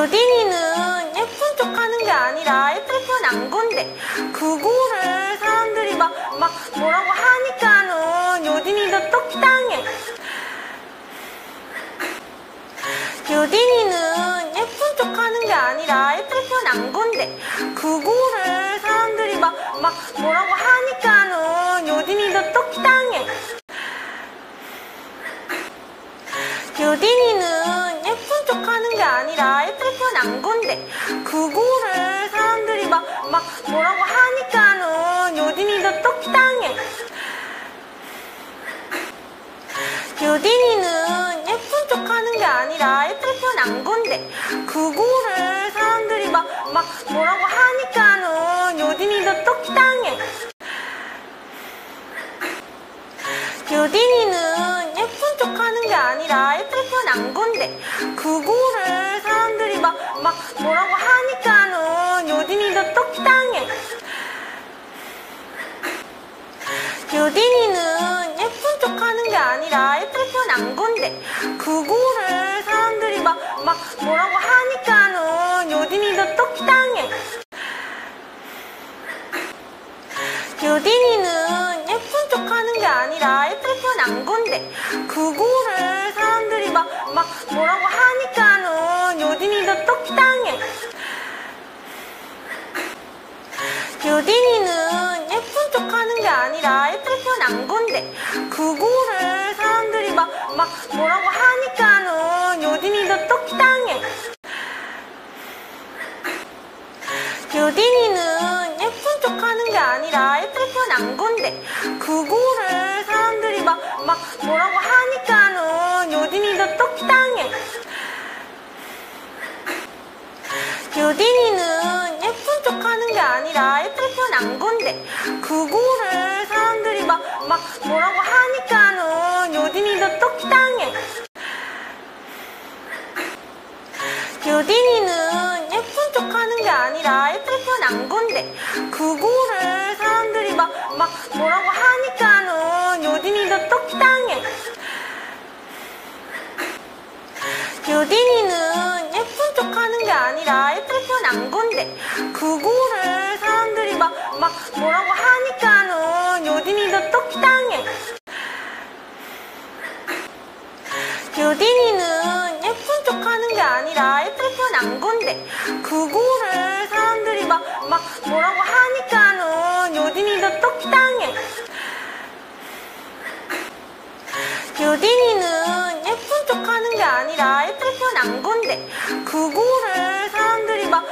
유딘이는 예쁜 척 하는 게 아니라 예쁠 편 안 건데 그거를 사람들이 막 뭐라고 하니까는 유딘이도 똑당해. 유딘이는 예쁜 척 하는 게 아니라 예쁠 편 안 건데 그거를 사람들이 막 뭐라고 하니까는 유딘이도 똑당해. 유딘이는 예쁜 척 하는 게 아니라 예쁠 편 안 건데 그거를 사람들이 막 뭐라고 하니까는 유딘이도 똑당해. 유딘이는 예쁜 척 하는 게 아니라 예쁠 편 안 건데 그거를 사람들이 막 뭐라고 하니까는 유딘이도 똑당해. 유딘이는 예쁜 척 하는 게 아니라 예쁠 편 안 건데 그거를 사람들이 막 뭐라고 하니까는 유딘이도 똑당해. 유딘이는 예쁜 척 하는 게 아니라 예쁠 편 안 건데 그거를 사람들이 막 뭐라고 하니까는 유딘이도 똑당해. 유딘이는 예쁜 척 하는 게 아니라 예쁠 편 안 건데 그거를 사람들이 막 뭐라고 하니까는 유딘이도 똑당해. 유딘이는 예쁜 척 하는 게 아니라 예쁠 편 안 건데 그거를 사람들이 막 뭐라고 하니까는 유딘이도 똑당해. 유딘이는 예쁜 척 하는 게 아니라 예쁠 편 안 건데 그거를 사람들이 막 뭐라고 하니까는 유딘이도 똑당해. 유딘이는 예쁜 척 하는 게 아니라 예쁠 편 안 건데 그거를 사람들이 막 뭐라고 하니까는 유딘이도 똑당해. 유딘이는 예쁜 척 하는 게 아니라 예쁠 편 안 건데 그거를 사람들이 막 뭐라고 하니까는 유딘이도 똑당해. 유딘이는 예쁜 척 하는 게 아니라 예쁠 편 안 건데 그거를 사람들이 막 뭐라고 하니까는 유딘이도 똑당해. 유딘이는 예쁜 척 하는 게 아니라 예쁠 편 안 건데 그거를 사람들이 막 뭐라고 하니까는 유딘이도 똑당해. 유딘이는 예쁜 척 하는 게 아니라 예쁠 편 안 건데 그거를 사람들이 막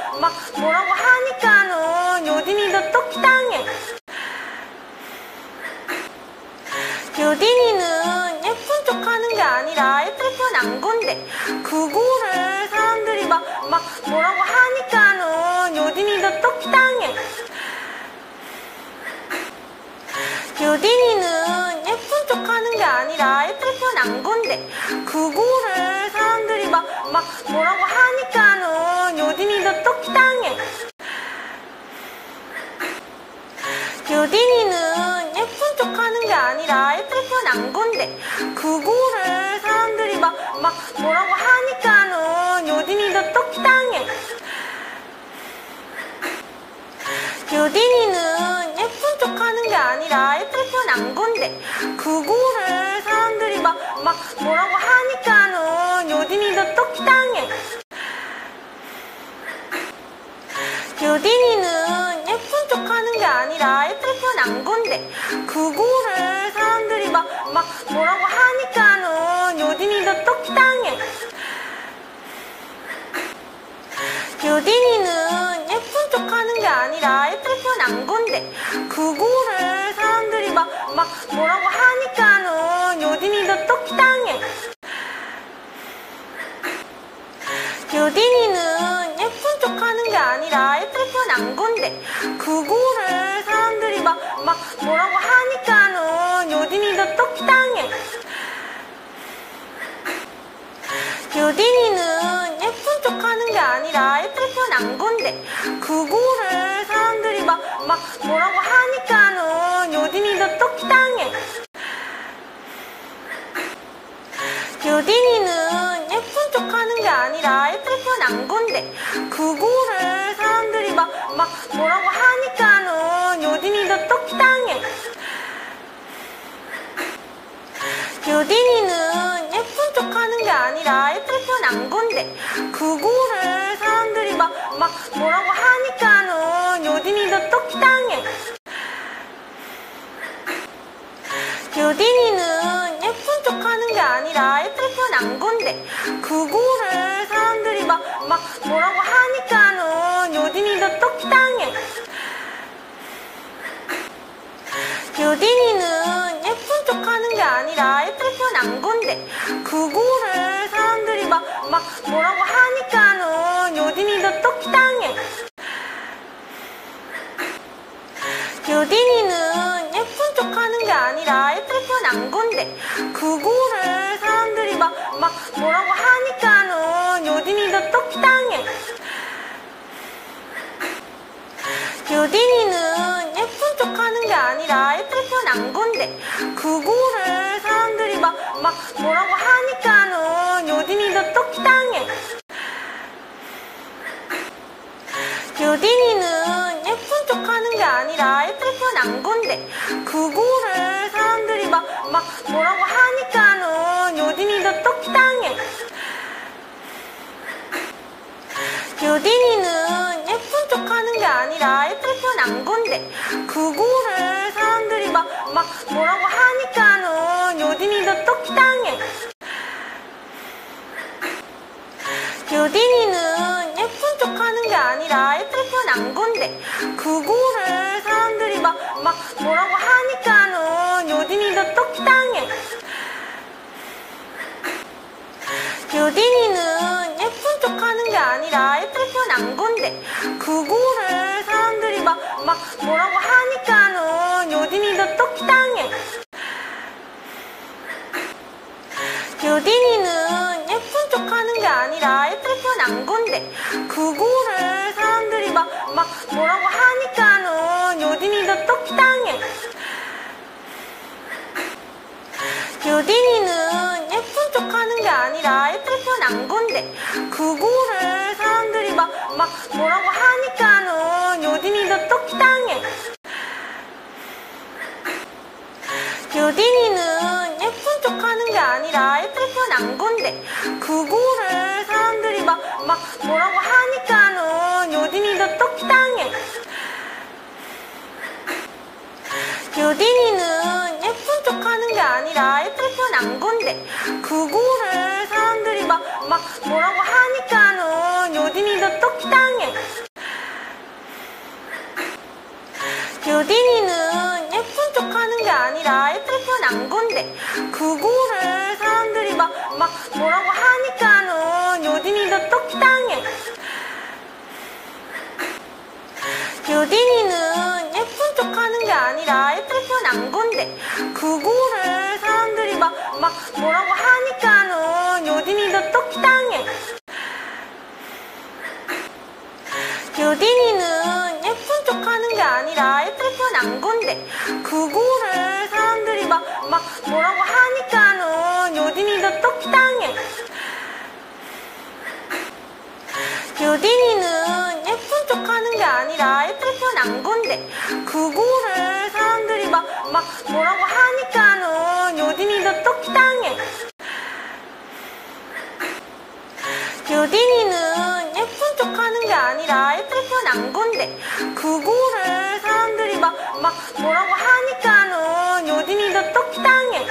뭐라고 하니까는 유딘이도 똑당해. 유딘이는 예쁜 척 하는 게 아니라 예쁠 편 안 건데 그거를 사람들이 막 뭐라고 하니까는 유딘이도 똑당해. 유딘이는 예쁜 척 하는 게 아니라 예쁠 편 안 건데 그거를 사람들이 막 뭐라고 하니까는 유딘이도 똑당해. 유딘이는 예쁜 척 하는 게 아니라 예쁠 편 안 건데 그거를 사람들이 막 뭐라고 하니까는 유딘이도 똑당해. 유딘이는 예쁜 척 하는 게 아니라 예쁠 편 안 건데 그거를 사람들이 막 뭐라고 하니까는 유딘이도 똑당해. 유딘이는 예쁜 척 하는 게 아니라 예쁠 편 안 건데 그거를 사람들이 막 뭐라고 하니까는 유딘이도 똑당해. 유딘이는 예쁜 척 하는 게 아니라 예쁠 편 안 건데 그거를 사람들이 막 뭐라고 하니까는 유딘이도 똑당해. 유딘이는 예쁜 척 하는 게 아니라 예쁠 편 안 건데 그거를 사람들이 막 뭐라고 하니까는 유딘이도 똑당해. 유딘이는 예쁜 척 하는 게 아니라 예쁠 편 안 건데 그거를 사람들이 막 뭐라고 하니까는 유딘이도 똑당해. 유딘이는 예쁜 척 하는 게 아니라 예쁠 편 난 건데 그거를 사람들이 막 뭐라고 하니까는 요딘이도 똑당해. 요딘이는 예쁜 척 하는 게 아니라 예쁘게 태어난 건데 그거를 사람들이 막 뭐라고 하니까는 요딘이도 똑당해. 요딘이는 예쁜 척 하는 게 아니라 예쁘게 태어난 건데 그거를 사람들이 막 뭐라고 하니까는 요딘이도 똑당해. 요딘이는 예쁜 척 하는 게 아니라 예쁘게 태어난 건데 그거를 사람들이 막 뭐라고 하니까는 요딘이도 똑당해. 요딘이는 예쁜 척 하는 게 아니라 예쁘게 태어난 건데 그거를 사람들이 막 뭐라고 하니까는 요딘이도 똑당해. 요딘이는 예쁜 척 하는 게 아니라 예쁘게 태어난 건데 그거를 사람들이 막 뭐라고 하니까는 요딘이도 똑당해. 요딘이는 예쁜 척 하는 게 아니라 예쁘게 태어난 건데 그거를 사람들이 막 뭐라고 하니까는 요딘이도 똑당해. 요딘이는 예쁜 척 하는 게 아니라 예쁘게 태어난 건데 그거를 사람들이 막 뭐라고 하니까는 요딘이도 똑당해. 요딘이는 예쁜 척 하는 게 아니라 예쁘게 태어난 건데 그거를 사람들이 막 뭐라고 하니까는 요딘이도 똑당해. 요딘이는 예쁜 척 하는 게 아니라 예쁘게 태어난 건데 그거를 사람들이 막 뭐라고 하니까는 요딘이도 똑당해. 요딘이는 예쁜 척 하는 게 아니라 예쁘게 태어난 건데 그거를 사람들이 막 뭐라고 하니까는 요딘이도 똑당해. 요딘이는 예쁜 척 하는 게 아니라 예쁘게 태어난 건데 그거를 사람들이 막 뭐라고 하니까는 요딘이도 똑당해. 요딘이는 예쁜 척 하는 게 아니라 예쁘게 태어난 건데 그거를 사람들이 막 뭐라고 하니까는 요딘이도 똑당해. 요딘이는 예쁜 척 하는 게 아니라 예쁘게 태어난 건데 그거를 사람들이 막 뭐라고 하니까는 요딘이도 똑당해. 요딘이는 예쁜 척 하는 게 아니라 예쁘게 태어난 건데 그거를 사람들이 막 뭐라고 하니까는 요딘이도 똑당해. 요딘이는 예쁜 척 하는 게 아니라 예쁘게 태어난 건데 그거를 사람들이 막 뭐라고 하니까는 요딘이도 똑당해. 요딘이는 예쁜 척 하는 게 아니라 예쁘게 태어난 건데 그거를 사람들이 막 뭐라고 하니까는 요딘이도 똑당해. 요딘이는 예쁜 척 하는 게 아니라 예쁘게 태어난 건데 그거를 사람들이 막 뭐라고 하니까는 요딘이도 똑당해. 요딘이는 예쁜 척 하는 게 아니라 예쁘게 태어난 건데 그거를 사람들이 막 뭐라고 하니까는 요딘이도 똑당해.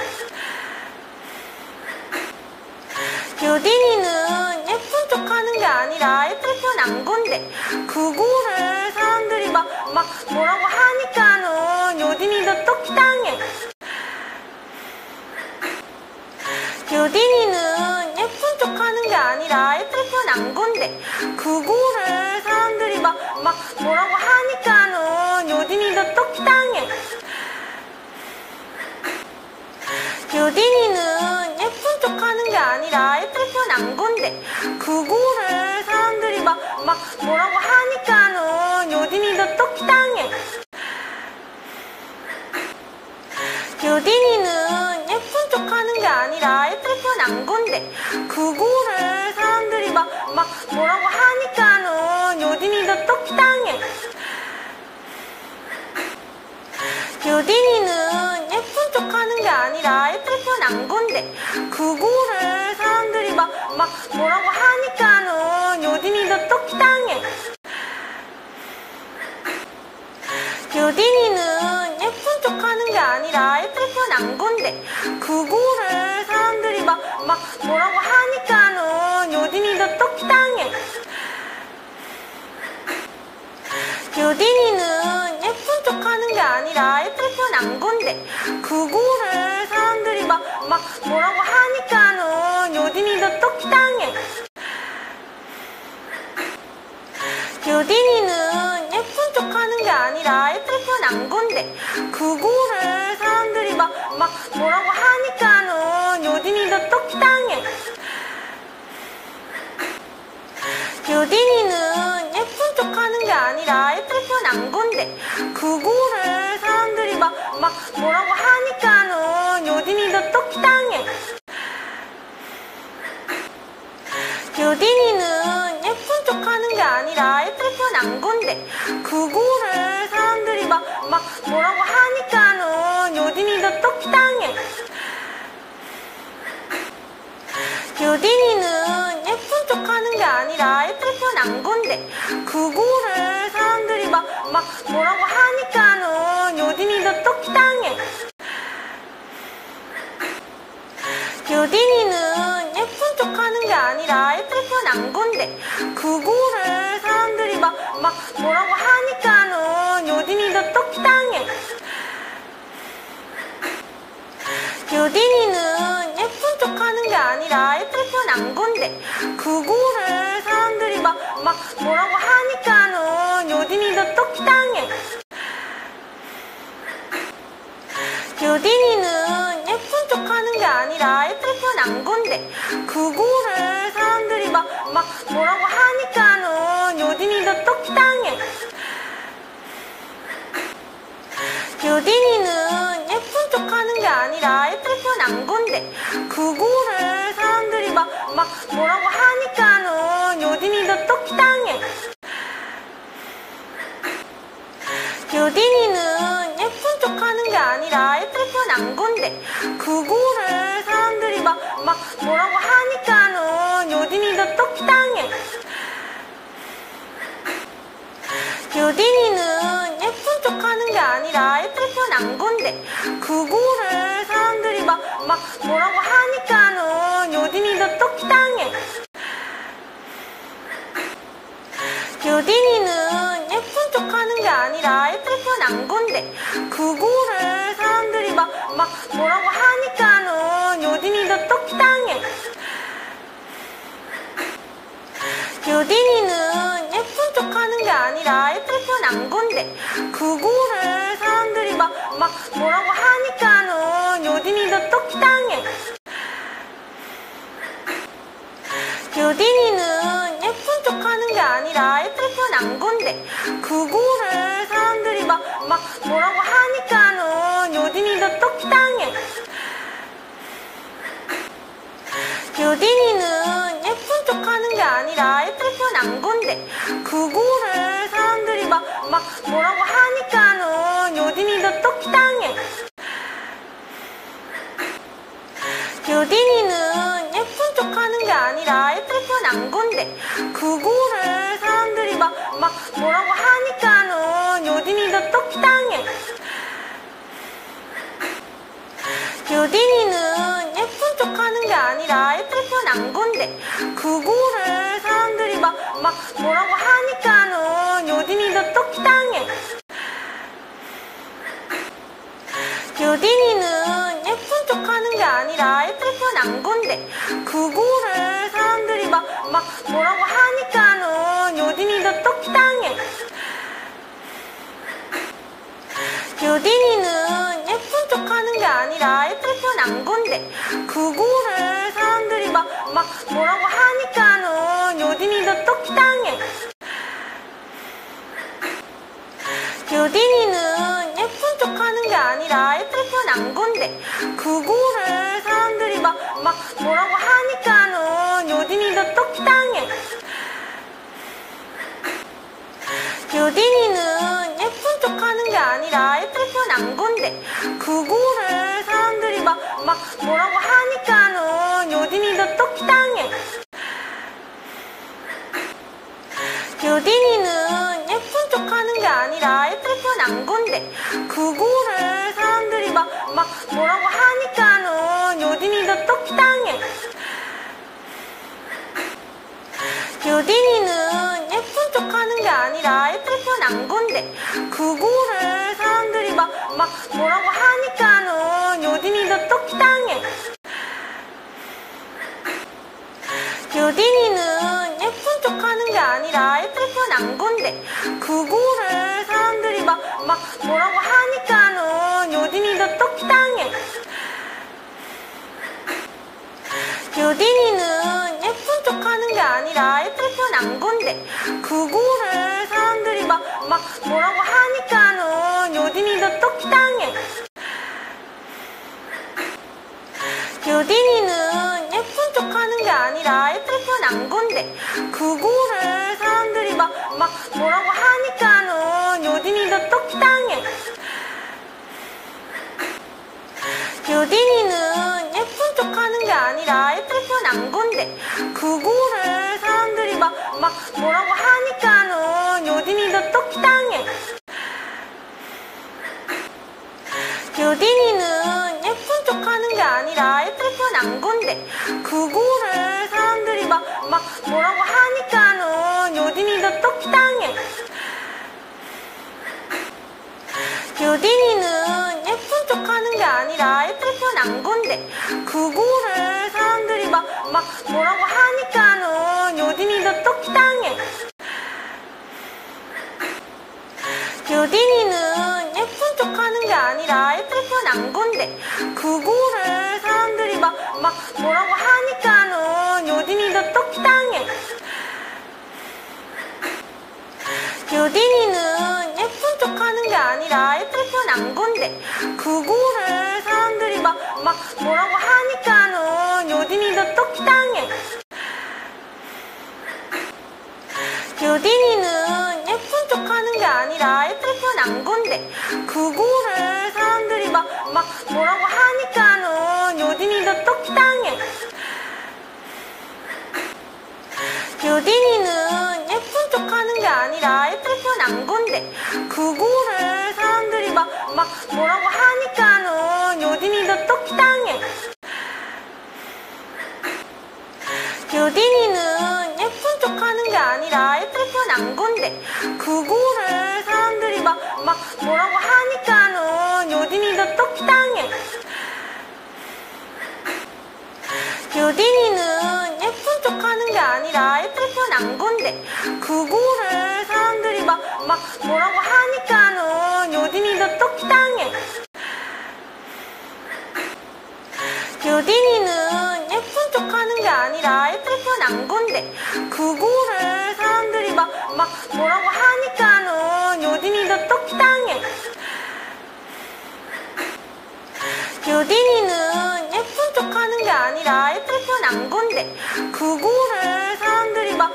요딘이는 예쁜 척 하는 게 아니라 예쁘게 태어난 건데 그거를 사람들이 막 뭐라고 하니까는 요딘이도 똑당해. 요딘이는 예쁜 척 하는 게 아니라 예쁘게 태어난 건데 그거를 사람들이 막 뭐라고 하니까는 요딘이도 똑당해. 요딘이는 예쁜 척 하는 게 아니라 예쁘게 태어난 건데 그거를 사람들이 막 뭐라고 하니까는 요딘이도 똑당해. 요딘이는 예쁜 척 하는 게 아니라 예쁘게 태어난 건데 그거를 사람들이 막 막 뭐라고 하니까는 요딘이도 똑당해. 요딘이는 예쁜 척 하는 게 아니라 예쁠 편 안 건데 그거를 사람들이 막 뭐라고 하니까는 요딘이도 똑당해. 요딘이는 예쁜 척 하는 게 아니라 예쁠 편 안 건데 그거를 사람들이 막 뭐라고 하니까는 요딘이도 똑당해. 요딘이는 예쁜 척 하는 게 아니라 예쁠 편 안 건데 그거를 사람들이 막 뭐라고 하니까는 요딘이도 똑당해. 요딘이는 예쁜 척 하는 게 아니라 예쁠 편 안 건데 그거를 사람들이 막 뭐라고 하니까는 요딘이도 똑당해. 요딘이는 예쁜 척 하는 게 아니라 예쁠 편 안 건데 그거를 사람들이 막 뭐라고 하니까는 요딘이도 똑당해. 요딘이는 예쁜 척 하는 게 아니라 예쁠 편 안 건데 그거를 사람들이 막 뭐라고 하니까는 요딘이도 똑당해. 요딘이는 예쁜 척 하는 게 아니라 예쁠 편 안 건데 그거를 사람들이 막 뭐라고 하니까는 요딘이도 똑당해. 요딘이는 예쁜 척 하는 게 아니라 예쁠 편 안 건데 그거를 사람들이 막 뭐라고 하니까는 요딘이도 똑당해. 요딘이는 예쁜 척 하는 게 아니라 예쁠 편 안 건데 그거를 사람들이 막 뭐라고 하니까는 요딘이도 똑당해. 요딘이는 예쁜 척 하는 게 아니라 예쁠 편 안 건데 그거를 사람들이 막 뭐라고 하니까는 요딘이도 똑당해. 요딘이는 예쁜 척 하는 게 아니라 예쁠 편 안 건데 그거를 사람들이 막 뭐라고 하니까는 요딘이도 똑당해. 요딘이는 예쁜 척 하는 게 아니라 예쁠 편 안 건데 그거를 사람들이 막 뭐라고 하니까는 요딘이도 똑당해. 요딘이는 예쁜 척 하는 게 아니라 예쁠 편 안 건데 그거를 사람들이 막 뭐라고 하니까는 요딘이도 똑당해. 요딘이는 예쁜 척 하는 게 아니라 예쁠 편 안 건데 그거를 사람들이 막 뭐라고 하니까는 요딘이도 똑당해. 요딘이는 예쁜 척 하는 게 아니라 예쁠 편 안 건데 그거를 사람들이 막 뭐라고 하니까는 요딘이도 똑당해. 요딘이는 예쁜 척 하는 게 아니라 예쁠 편 안 건데 그거를 사람들이 막 뭐라고 하니까는 요딘이도 똑당해. 요딘이는 예쁜 척 하는 게 아니라 예쁠 편 안 건데 그거를 사람들이 막 뭐라고 하니까는 요딘이도 똑당해. 요딘이는 예쁜 척 하는 게 아니라 예쁠 편 안 건데 그거를 사람들이 막 뭐라고 하니까는 요딘이도 똑당해. 요딘이는 예쁜 척 하는 게 아니라 예쁠 편 안 건데 그거를 사람들이 막 뭐라고 하니까는 요딘이도 똑당해. 요딘이는 예쁜 척 하는 게 아니라 예쁠 편 안 건데 그거를 사람들이 막 뭐라고 하니까는 요딘이도 똑당해. 요딘이는 예쁜 척 하는 게 아니라 예쁠 편 안 건데 그거를 사람들이 막 뭐라고 하니까는 요딘이도 똑당해. 요딘이는 예쁜 척 하는 게 아니라 예쁠 편 안 건데 그거를 사람들이 막 뭐라고 하니까는 요딘이도 똑당해. 아니라 예쁘게 태어난 건데 그거를 사람들이 막 뭐라고 하니까는 요딘이도 똑당해. 요딘이는 예쁜 척 하는 게 아니라 예쁘게 태어난 건데 그거를 사람들이 막 뭐라고 하니까는 요딘이도 똑당해. 요딘이는 예쁜 척 하는 게 아니라 예쁘게 태어난 건데 그거를 사람들이 막 뭐라고 하니까는 요딘이도 똑당해. 요딘이는 예쁜 척 하는 게 아니라 예쁘게 태어난 건데 그거를 사람들이 막 뭐라고 하니까는 요딘이도 똑당해. 요딘이는 예쁜 척 하는 게 아니라 예쁘게 태어난 건데 그거를 사람들이 막 뭐라고 하니까는 요딘이도 똑당해. 요딘이는 예쁜 척 하는 게 아니라 예쁘게 태어난 건데 그거를 사람들이 막 뭐라고 하니까는 요딘이도 똑당해. 요딘이는 예쁜 척 하는 게 아니라 예쁘게 태어난 건데 그거를 사람들이 막 뭐라고 하니까는 요딘이도 똑당해. 요딘이는 예쁜 척 하는 게 아니라 예쁘게 태어난 건데 그거를 사람들이 막 뭐라고 하니까는 요딘이도 똑당해. 요딘이는 예쁜 척 하는 게 아니라 예쁘게 태어난 건데 그거를 사람들이 막 뭐라고 하니까는 요딘이도 똑당해. 요딘이는 예쁜 척 하는 게 아니라 예쁘게 태어난 건데 그거를 사람들이 막 뭐라고 하니까는 요딘이도 똑당해. 요딘이는 예쁜 척 하는 게 아니라 예쁘게 태어난 건데 그거를 사람들이 막 뭐라고 하니까는 요딘이도 똑당해. 요딘이는 예쁜 척 하는 게 아니라 예쁘게 태어난 건데 그거를 사람들이 막 뭐라고 하니까는 요딘이도 똑당해. 요딘이는 예쁜 척 하는 게 아니라 예쁘게 태어난 건데 그거를 사람들이 막 뭐라고 하니까는 요딘이도 똑당해. 요딘이는 예쁜 척 하는 게 아니라 예쁘게 태어난 건데 그거를 사람들이 막 뭐라고 하니까는 요딘이도 똑당해. 요딘이는 예쁜 척 하는 게 아니라 예쁘게 태어난 건데 그거를 사람들이 막 뭐라고 하니까는 요딘이도 똑당해. 요딘이는 예쁜 척 하는 게 아니라 예쁘게 태어난 건데 그거를 사람들이 막 뭐라고 하니까는 요딘이도 똑당해. 요딘이는 예쁜 척 하는 게 아니라 예쁘게 태어난 건데 그거를 사람들이 막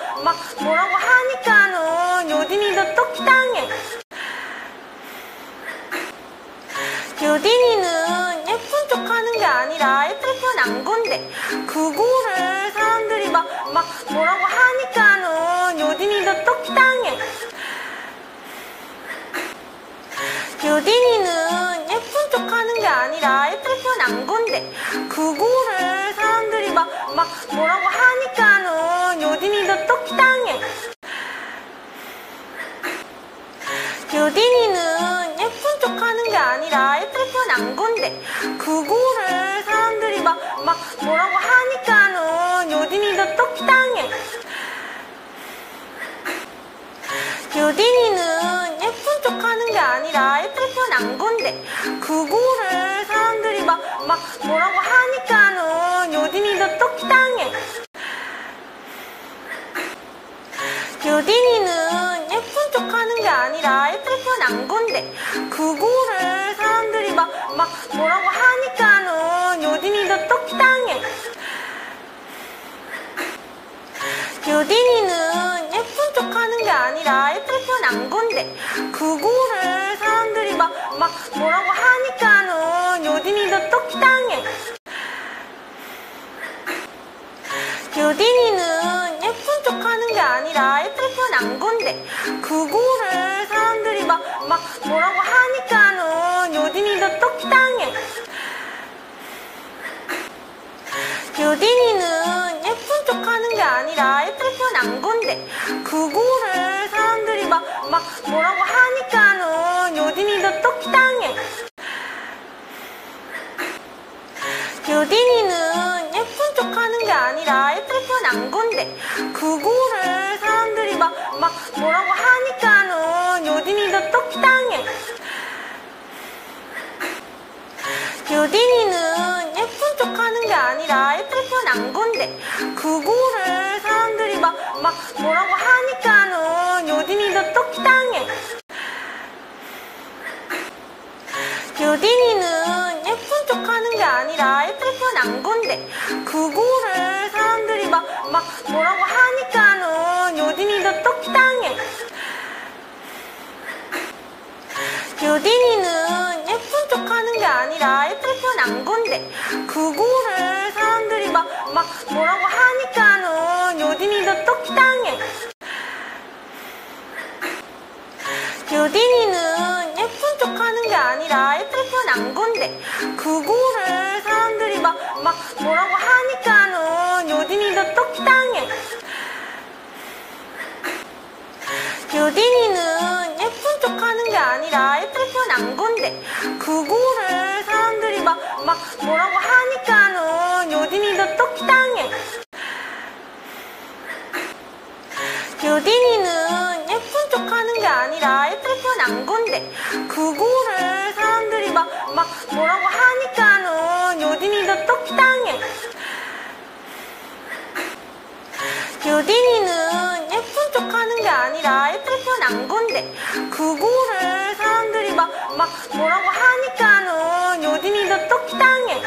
뭐라고 하니까는 요딘이도 똑당해. 요딘이는 예쁜 척 하는 게 아니라 예쁘게 태어난 건데 그거를 사람들이 막 뭐라고 하니까는 요딘이도 똑당해. 요딘이는 예쁜 척 하는 게 아니라 예쁘게 태어난 건데 그거를 사람들이 막 뭐라고 하니까는 요딘이도 똑당해. 요딘이는 예쁜 척 하는 게 아니라 예쁘게 태어난 건데 그거를 사람들이 막 뭐라고 하니까는 요딘이도 똑당해. 요딘이는 예쁜 척 하는 게 아니라 예쁘게 태어난 건데 그거를 사람들이 막 뭐라고 하니까는 요딘이도 똑당해. 요딘이는 예쁜 척 하는 게 아니라 예쁘게 태어난 건데 그거를 사람들이 막 뭐라고 하니까는 요딘이도 똑당해. 요딘이는 예쁜 척 하는 게 아니라 예쁘게 태어난 건데 그거를 사람들이 사람들이 막 뭐라고 하니까는 요딘이도 똑당해. 요딘이는 예쁜 척 하는 게 아니라 예쁘게 태어난 건데, 그거를 사람들이 막 뭐라고 하니까는 요딘이도 똑당해. 요딘이는 예쁜 척 하는 게 아니라 예쁘게 태어난 건데, 그거를 사람들이 막 뭐라고 하니까는 요딘이도 똑당해. 요딘이는 예쁜 척 하는 게 아니라 예쁘게 태어난 건데, 그거를 사람들이 막 뭐라고 하니까는 요딘이도 똑당해. 요딘이는 예쁜 척 하는 게 아니라 예쁘게 태어난 건데, 그거를 사람들이 막 뭐라고 하니까는 요딘이도 똑당해. 요딘이는 예쁜 척 하는 게 아니라 예쁘게 태어난 건데, 그거를 사람들이 막 뭐라고 하니까는 요딘이도 똑당해. 요딘이는 예쁜 척 하는 게 아니라 예쁘게 태어난 건데, 그거를 사람들이 막 뭐라고 하니까는 요딘이도 똑당해. 요딘이는 예쁜 척 하는 게 아니라 예쁘게 태어난 건데, 그거를 사람들이 막 뭐라고 하니까는 요딘이도 똑당해. 요딘이는 예쁜 척 하는 게 아니라 예쁘게 태어난 건데, 그거를 사람들이 막 뭐라고 하니까는 요딘이도 똑당해. 요딘이는 예쁜 척 하는 게 아니라 예쁘게 태어난 건데, 그거를 사람들이 막 뭐라고 하니까는 요딘이도 똑당해. 요딘이는 예쁜 척 하는 게 아니라 예쁘게 태어난 건데, 그거를 사람들이 막 뭐라고 하니까는 요딘이도 똑당해.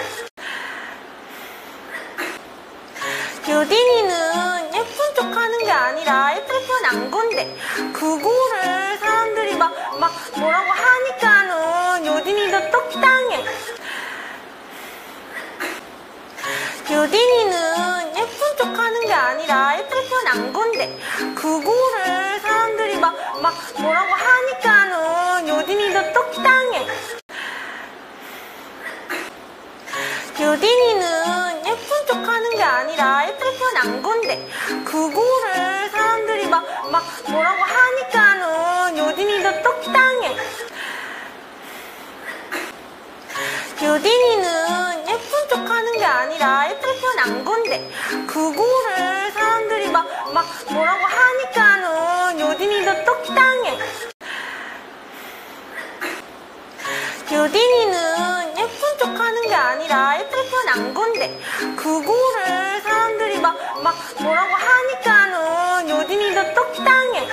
요딘이는 예쁜 척 하는 게 아니라 예쁘게 태어난 건데, 그거를 사람들이 막 뭐라고 하니까는 요딘이도 똑당해. 요딘이는 예쁜 척 하는 게 아니라 예쁘게 태어난 건데, 그거를 사람들이 막 뭐라고 하니까는 요딘이도 똑당해. 요딘이는 예쁜 척 하는 게 아니라 예쁘게 태어난 건데, 그거를 사람들이 막 뭐라고 하니까는 요딘이도 똑당해. 요딘이는 예쁜 척 하는 게 아니라 예쁘게 태어난 건데, 그거를 사람들이 막 뭐라고 하니까는 요딘이도 똑당해. 요딘이는 예쁜 척 하는 게 아니라 예쁘게 태어난 건데, 그거를 사람들이 막 뭐라고 하니까는 요딘이도 똑당해.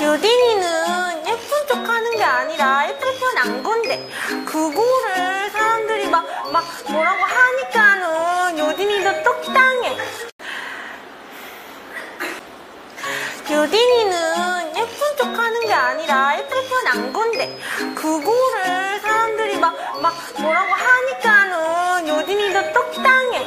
요딘이는 예쁜 척 하는 게 아니라 예쁘게 태어난 건데, 그거를 사람들이 막 뭐라고 하니까는 요딘이도 똑당해. 요딘이는 예쁜 척 하는 게 아니라 예쁘게 태어난 건데, 그거를 사람들이 막 뭐라고 하니까는 요딘이도 똑당해.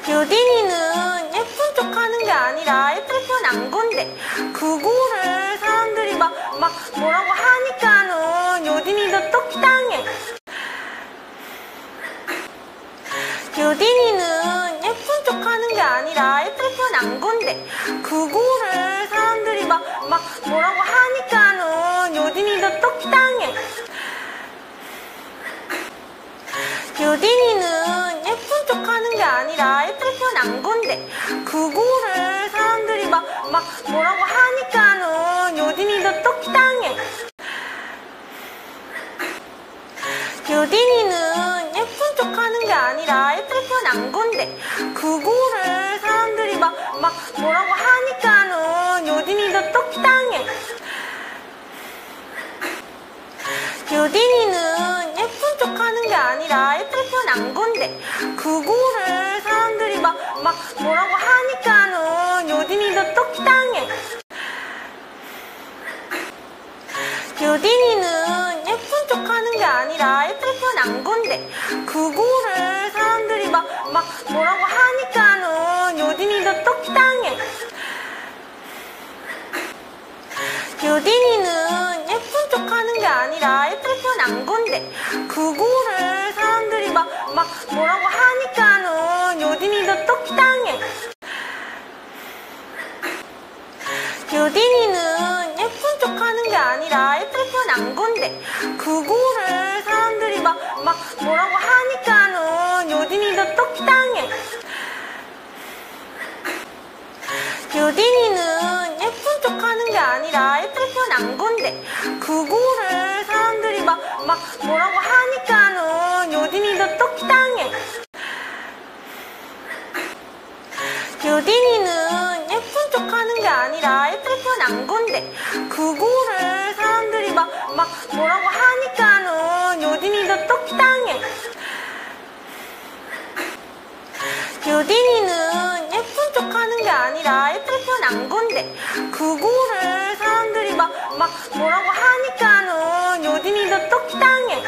요딘이는 예쁜 척 하는 게 아니라 예쁘게 태어난 건데, 그거를 사람들이 막 뭐라고 하니까는 요딘이도 똑당해. 요딘이는 예쁜 척 하는 게 아니라 예쁘게 태어난 건데, 그거를 사람들이 막 뭐라고 하니까는 요딘이도 똑당해. 요딘이는 예쁜 척 하는 게 아니라 예쁘게 태어난 건데, 그거를 사람들이 막 뭐라고 하니까는 요딘이도 똑당해. 요딘이는 예쁜 척 하는 게 아니라 예쁘게 태어난 건데, 그거를 사람들이 막 뭐라고 하니까는 요딘이도 똑당해. 요딘이는 예쁜 척 하는 게 아니라 예쁘게 태어난 건데, 그거를 사람들이 막 뭐라고 하니까는 요딘이도 요딘이도 똑당해. 요딘이는 예쁜 척 하는 게 아니라 예쁘게 태어난 건데, 그거를 사람들이 막 뭐라고 하니까는 요딘이도 똑당해. 요딘이는 예쁜 척 하는 게 아니라 예쁘게 태어난 건데, 그거를 사람들이 막 뭐라고 하니까는 요딘이도 똑당해. 요딘이는 예쁜 척 하는 게 아니라 예쁘게 태어난 건데, 그거를 사람들이 막 뭐라고 하니까는 요딘이도 똑당해. 요딘이는 예쁜 척 하는 게 아니라 예쁘게 태어난 건데, 그거를 사람들이 막 뭐라고 하니까는 요딘이도 똑당해. 요딘이는 예쁜 척 하는 게 아니라 예쁘게 태어난 건데, 그거를 사람들이 막 뭐라고 하니까는 요딘이도 똑당해. 요딘이는 예쁜 척 하는 게 아니라 예쁘게 태어난 건데, 그거를 사람들이 막 뭐라고 하니까는 요딘이도 똑당해.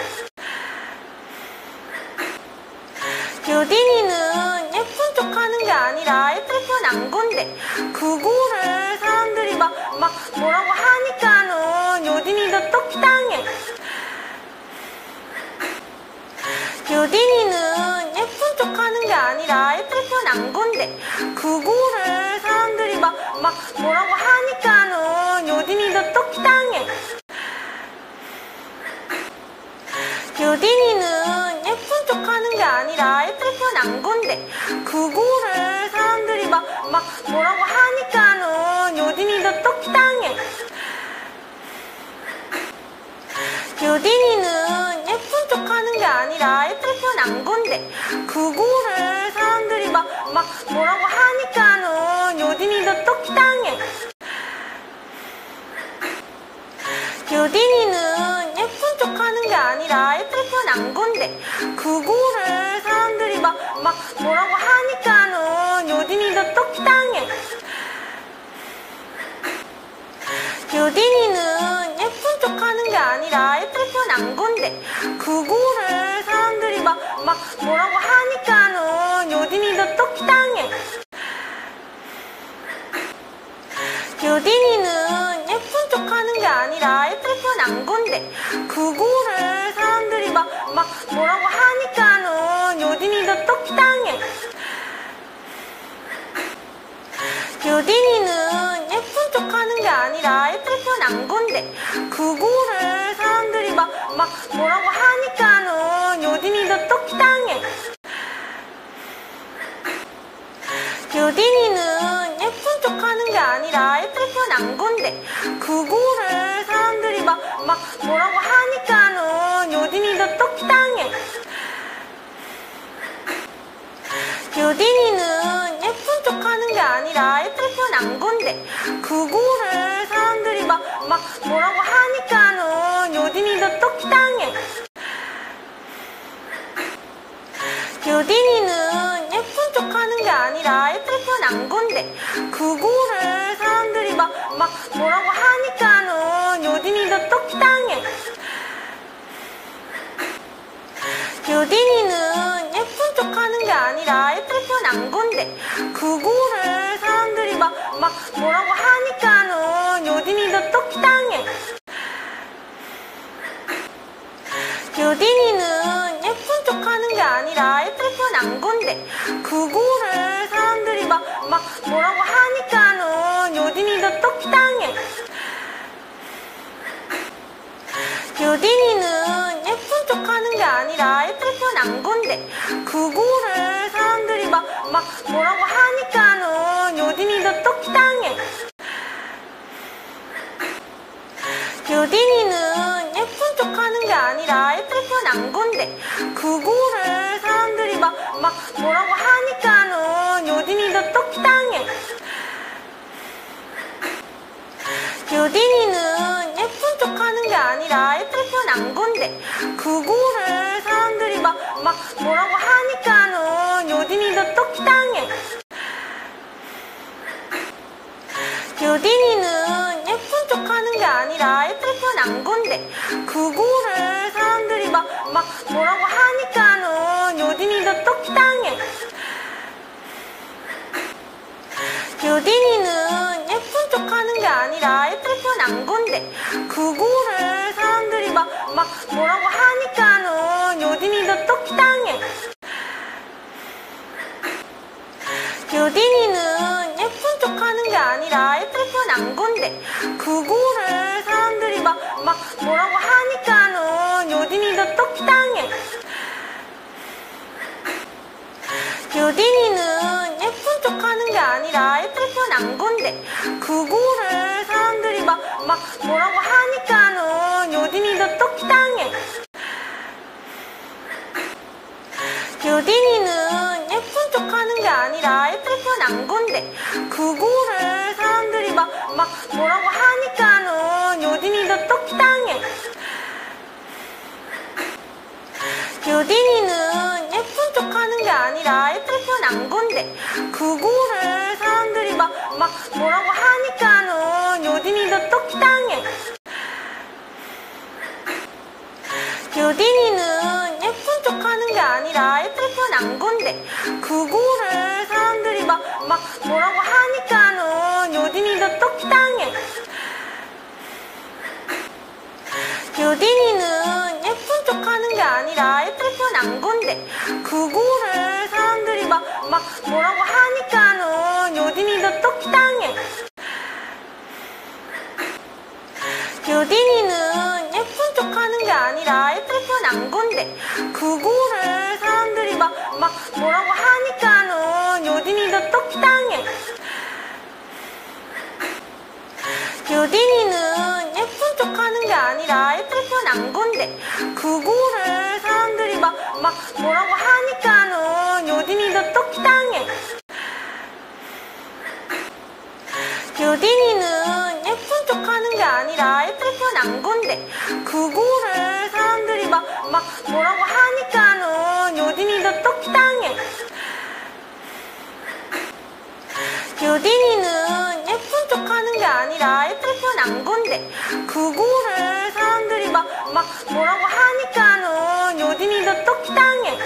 요딘이는 예쁜 척 하는 게 아니라 예쁘게 태어난 건데, 그거를 사람들이 막 뭐라고 하니까는 요딘이도 똑당해. 요딘이는 예쁜 척 하는 게 아니라 예쁘게 태어난 건데, 그거를 사람들이 막 뭐라고 하니까는 요딘이도 똑당해. 요딘이는 예쁜 척 하는 게 아니라 예쁘게 태어난 건데, 그거를 사람들이 막 뭐라고 하니까는 요딘이도 똑당해. 요딘이는 예쁜 척 하는 게 아니라 예쁘게 태어난 건데, 그거를 사람들이 막 뭐라고 하니까는 요딘이도 똑당해. 요딘이는 예쁜 척 하는 게 아니라 예쁘게 태어난 건데, 그거를 사람들이 막 뭐라고 하니까는 요딘이도 똑당해. 요딘이는 예쁜 척 하는 게 아니라 예쁘게 태어난 건데, 그거를 사람들이 막 뭐라고 하니까는 요딘이도 똑당해. 요딘이는 예쁜 척 하는 게 아니라 예쁘게 태어난 건데, 그거를 사람들이 막 뭐라고 하니까는 요딘이도 똑당해. 요딘이는 예쁜 척 하는 게 아니라 예쁘게 태어난 건데, 그거를 사람들이 막 뭐라고 하니까는 요딘이도 똑당해. 요딘이는 예쁜 척 하는 게 아니라 예쁘게 태어난 건데, 그거를 사람들이 막 뭐라고 하니까는 요딘이도 똑당해. 요딘이는 예쁜 척 하는 게 아니라 예쁘게 태어난 건데, 그거를 사람들이 막 뭐라고 하니까는 요딘이도 똑당해. 요딘이는 예쁜 척 하는 게 아니라 예쁘게 태어난 건데, 그거를 사람들이 막 뭐라고 하니까는 요딘이도 똑당해. 요딘이는 예쁜 척 하는 게 아니라 예쁘게 태어난 건데, 그거를 사람들이 막 뭐라고 하니까는 요딘이도 똑당해. 요딘이는 예쁜 척 하는 게 아니라 예쁘게 태어난 건데, 그거를 사람들이 막 뭐라고 하니까는 요딘이도 똑당해. 요딘이는 예쁜 척 하는 게 아니라 예쁘게 태어난 건데, 그거를 사람들이 막 뭐라고 하니까는 요딘이도 똑당해. 요딘이는 예쁜 척 하는 게 아니라 예쁘게 태어난 건데, 그거를 사람들이 막 뭐라고 하니까는 요딘이도 똑당해. 요딘이는 예쁜 척 하는 게 아니라 예쁘게 태어난 건데, 그거를 사람들이 막 뭐라고 하니까는 요딘이도 똑당해. 유딘이는 예쁜 척 하는 게 아니라 예쁠 편 안 건데 그거를 사람들이 막 뭐라고 하니까는 유딘이도 똑당해. 유딘이는 예쁜 척 하는 게 아니라 예쁠 편 안 건데 그거를 사람들이 막 뭐라고 하니까는 유딘이도 똑당해. 유딘이는 예쁜 척 하는 게 아니라 예쁠 편 안 건데 그거를 사람들이 막 뭐라고 하니까는 유딘이도 똑당해. 유딘이는 예쁜 척 하는 게 아니라 예쁠 편 안 건데 그거를 사람들이 막 뭐라고 하니까는 유딘이도 똑당해. 유딘이는 예쁜 척 하는 게 아니라 예쁠 편 안 건데 그거를 사람들이 막 뭐라고 하니까는 유딘이도 똑당해. 유딘이는 예쁜 척 하는 게 아니라 예쁠 편 안 건데 그거를 사람들이 막 뭐라고 하니까는 유딘이도 똑당해. 유딘이는 예쁜 척 하는 게 아니라 예쁠 편 안 건데 그거를 사람들이 막 뭐라고 하니까는 유딘이도 똑당해. 유딘이는 예쁜 척 하는 게 아니라 예쁠 편 안 건데 그거를 사람들이 막 뭐라고 하니까는 유딘이도 똑당해. 유딘이는 예쁜 척 하는 게 아니라 예쁠 편 안 건데 그거를 사람들이 막 뭐라고 하니까는 유딘이도 똑당해. 유딘이는 예쁜 척 하는 게 아니라 예쁠 편 안 건데 그거를 사람들이 막 뭐라고 하니까는 유딘이도 똑당해. 유딘이는 예쁜 척 하는 게 아니라 예쁠 편 안 건데 그거를 사람들이 막 뭐라고 하니까는 유딘이도 똑당해. 유딘이는 예쁜 척 하는 게 아니라 예쁠 편 안 건데 그거를 사람들이 막 뭐라고 하니까는 유딘이도 똑당해.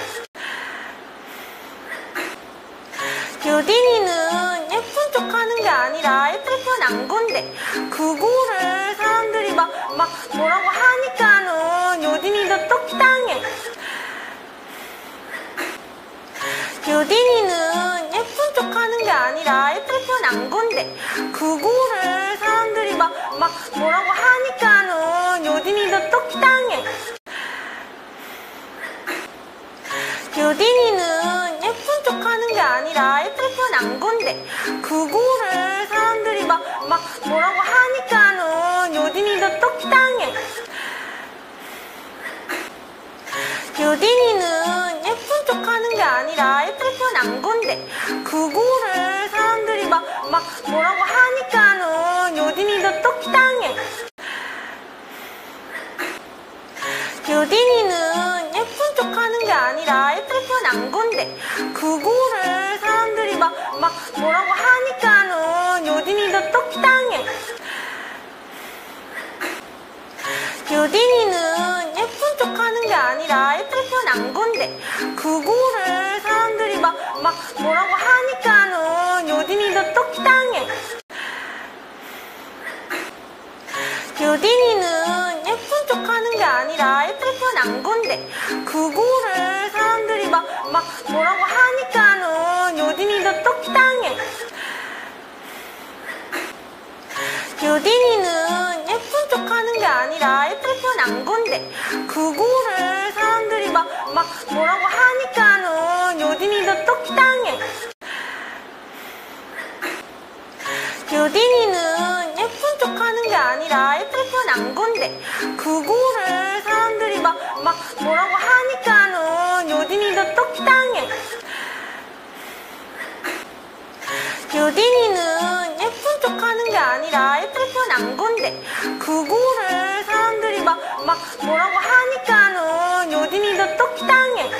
유딘이는 예쁜 척 하는 게 아니라 예쁠 편 안 건데 그거를 사람들이 막 뭐라고 하니까는 유딘이도 똑당해. 유딘이는 예쁜 척 하는 게 아니라 예쁠 편 안 건데 그거를 사람들이 막 뭐라고 하니까는 유딘이도 똑당해. 유딘이는 예쁜 척 하는 게 아니라 예쁠 편 안 건데 그거를 사람들이 막 뭐라고 하니까는 유딘이도 똑당해. 유딘이는 예쁜 척 하는 게 아니라 예쁠 편 안 건데 그거를 사람들이 막 뭐라고 하니까는 유딘이도 똑당해. 유딘이는 예쁜 척 하는 게 아니라 예쁠 편 안 건데 그거를 사람들이 막 뭐라고 하니까는 유딘이도 똑당해. 유딘이는 예쁜 척 하는 게 아니라 예쁠 편 안 건데 그거를 사람들이 막 뭐라고 하니까는 유딘이도 똑당해. 유딘이는 예쁜 척 하는 게 아니라 예쁠 편 안 건데 그거를 사람들이 막 뭐라고 하니까는 유딘이도 똑당해. 유딘이는 예쁜 척 하는 게 아니라 예쁠 편 안 건데 그거를 사람들이 막 뭐라고 하니까는 유딘이도 똑당해. 유딘이는 예쁜 척 하는 게 아니라 예쁠 편 안 건데 그거를 사람들이 막 뭐라고 하니까는 유딘이도 똑당해. 유딘이는 예쁜 척 하는 게 아니라 예쁠 편 안 건데 그거를 사람들이 막 뭐라고 하니까는 유딘이도 똑당해.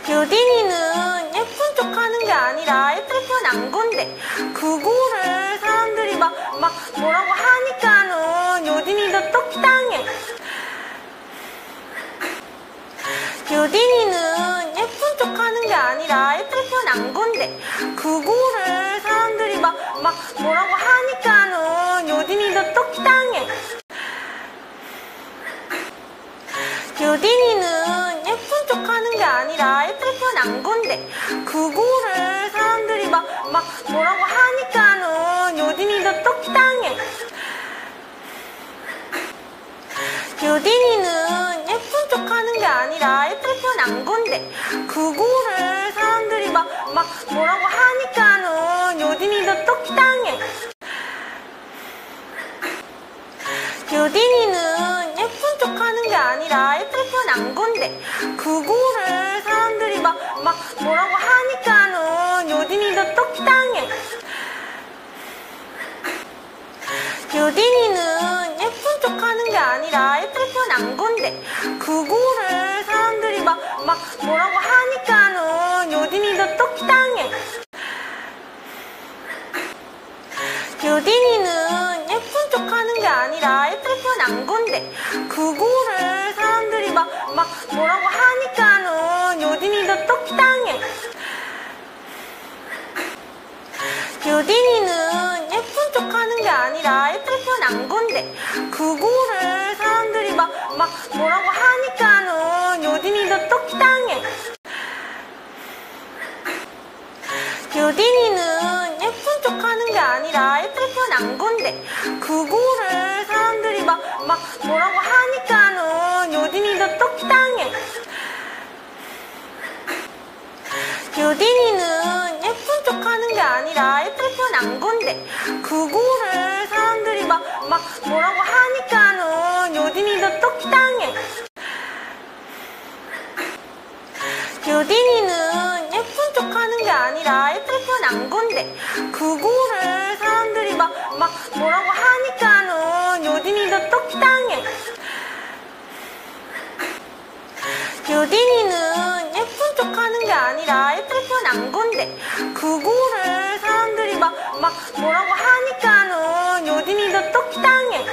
유딘이는 예쁜 예쁜 척 하는 게 아니라 예쁘게 태어난 건데 그거를 사람들이 막 뭐라고 하니까는 요딘이도 똑당해. 요딘이는 예쁜 척 하는 게 아니라 예쁘게 태어난 건데 그거를 사람들이 막 뭐라고 하니까는 요딘이도 똑당해. 요딘이는 예쁜 척 하는 게 아니라 예쁘게 태어난 건데 그거를 사람들이 막 뭐라고 하니까는 요딘이도 똑당해. 요딘이는 예쁜 척 하는 게 아니라 예쁘게 태어난 건데 그거를 사람들이 막 뭐라고 하니까는 요딘이도 똑당해. 요딘이는 예쁜 척 하는 게 아니라 예쁘게 태어난 건데 그거를 사람들이 막 뭐라고 하니까는 요딘이도 똑당해. 요딘이는 예쁜 척 하는 게 아니라 예쁘게 태어난 건데 그거를 사람들이 막 뭐라고 하니까는 요딘이도 똑당해. 요딘이는 예쁜 척 하는 게 아니라 예쁘게 태어난 건데 그거를 사람들이 막 뭐라고 하니까는 요딘이도 똑당해. 요딘이는 예쁜 척 하는 게 아니라 예쁘게 태어난 건데 그거를 사람들이 막 뭐라고 하니까는 요딘이도 똑당해. 요딘이는 예쁜 척 하는 게 아니라 예쁘게 태어난 건데 그거를 사람들이 막 뭐라고 하니까는 요딘이도 똑당해. 요딘이는 예쁜 척 하는 게 아니라 예쁘게 태어난 건데 그거를 사람들이 막 뭐라고 하니까는 요딘이도 똑당해. 요딘이는 예쁜 척 하는 게 아니라 예쁘게 태어난 건데 그거를 사람들이 막 뭐라고 하니까는 요딘이도 똑당해. 요딘이는 예쁜 척 하는 게 아니라 예쁘게 태어난 건데 그거를 사람들이 막 뭐라고 하니까는 요딘이도 똑당해.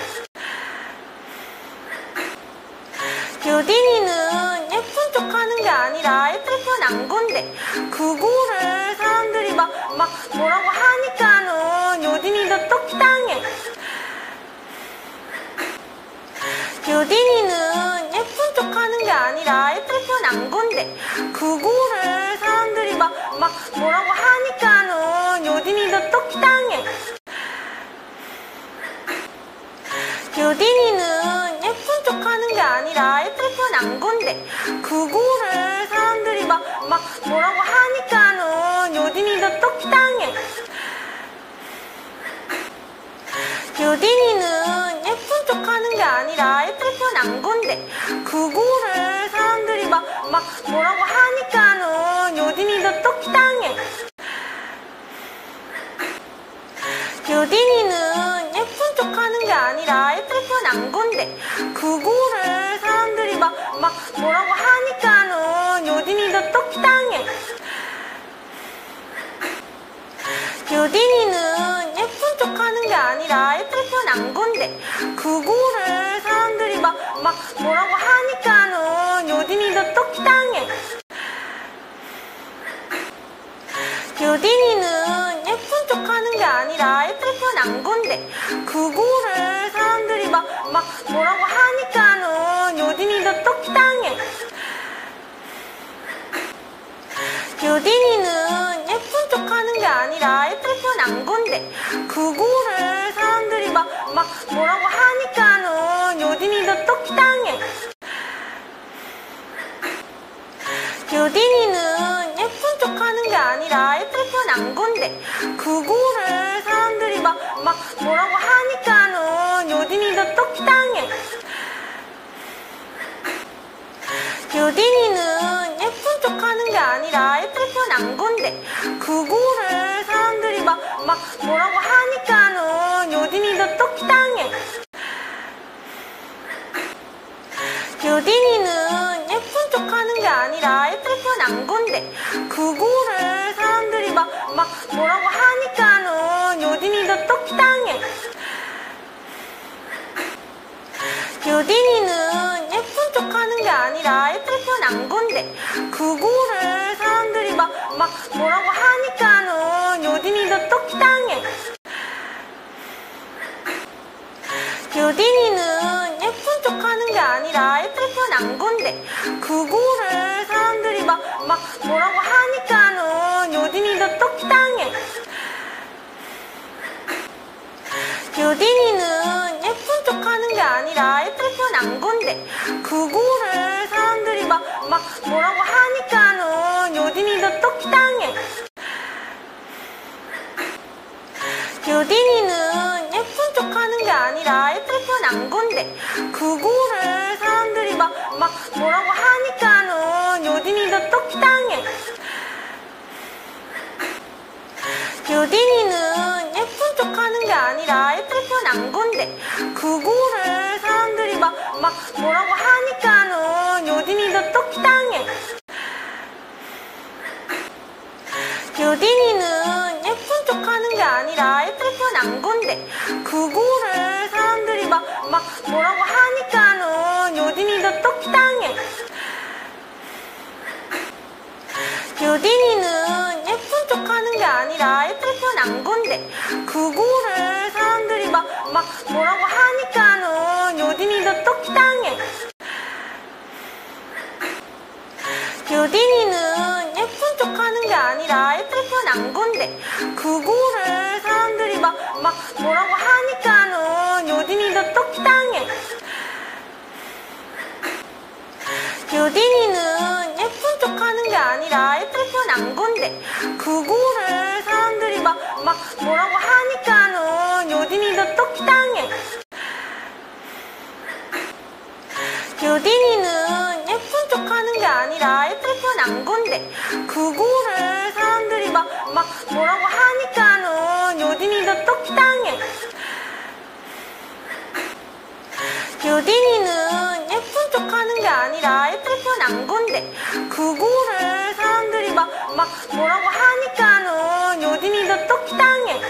요딘이는 예쁜 척 하는 게 아니라 예쁘게 태어난 건데 그거를 사람들이 막 뭐라고 하니까는 요딘이도 똑당해. 요딘이는 예쁜 척 하는 게 아니라 예쁘게 태어난 건데 그거를 사람들이 막 뭐라고 하니까는 요딘이도 똑당해. 요딘이는 예쁜 척 하는 게 아니라 예쁘게 태어난 건데 그거를 사람들이 막 뭐라고 하니까는 요딘이도 똑당해. 요딘이는 예쁜 척 하는 게 아니라 예쁘게 태어난 건데 그거를 사람들이 막 뭐라고 하니까는 요딘이도 똑당해. 요딘이는 예쁜 척 하는 게 아니라 예쁘게 태어난 건데 그거를 사람들이 막 뭐라고 하니까는 요딘이도 똑당해. 요딘이는 예쁜 척 하는 게 아니라 예쁘게 태어난 건데 그거를 사람들이 막 뭐라고 하니까는 요딘이도 똑당해. 요딘이는 예쁜 척 하는 게 아니라 예쁘게 태어난 건데 그거를 사람들이 막 뭐라고 하니까는 요딘이도 똑당해. 요딘이는 예쁜 척 하는 게 아니라 예쁘게 태어난 건데 그거를 사람들이 막 뭐라고 하니까는 요딘이도 똑당해. 요딘이는 예쁜 척 하는 게 아니라 예쁘게 태어난 건데 그거를 사람들이 막 뭐라고 하니까는 요딘이도 똑당해. 요딘이는 예쁜 척 하는 게 아니라 예쁘게 태어난 건데 그거를 사람들이 막 뭐라고 하니까는 요딘이도 똑당해. 요딘이는 예쁜 척 하는 게 아니라 예쁘게 태어난 건데 그거를 뭐라고 하니까는 요딘이도 똑당해. 요딘이는 예쁜 척 하는 게 아니라 예쁠 편 안 건데, 그거를 사람들이 뭐라고 하니까는 요딘이도 똑당해. 요딘이는 예쁜 척 하는 게 아니라 예쁠 편 안 건데, 그거를 사람들이 뭐라고 하니까는 요딘이도 똑당해. 요딘이는 예쁜 척 하는 게 아니라 예쁠 편 안 건데, 그거를 사람들이 뭐라고 하니까는 요딘이도 똑당해. 요딘이는 예쁜 척 하는 게 아니라 예쁠 편 안 건데, 그거를 사람들이 뭐라고 하니까는 요딘이도 똑당해. 요딘이는 예쁜 척 하는 게 아니라 예쁠 편 안 건데, 그거를 사람들이 뭐라고 하니까는 요딘이도 똑당해. 요딘이는 예쁜 척 하는 게 아니라 예쁠 편 안 건데, 그거를 사람들이 뭐라고 하니까는 요딘이도 똑당해. 요딘이는 예쁜 척 하는 게 아니라 예쁠 편 안 건데, 그거를 사람들이 뭐라고 하니까는 요딘이도 똑당해. 요딘이는 예쁜 척 하는 게 아니라 예쁠 편 안 건데, 그거를 사람들이 뭐라고 하니까는 요딘이도 똑당해. 요딘이는 예쁜 척 하는 게 아니라 예쁠 편 안 건데, 그거를 사람들이 뭐라고 하니까는 요딘이도 똑당해. 요딘이는 예쁜 척 하는 게 아니라 예쁠 편 안 건데, 그거를 사람들이 뭐라고 하니까는 요딘이도 똑당해. 요딘이는 예쁜 척 하는 게 아니라 예쁠 편 안 건데, 그거를 사람들이 뭐라고 하니까는 요딘이도 똑당해.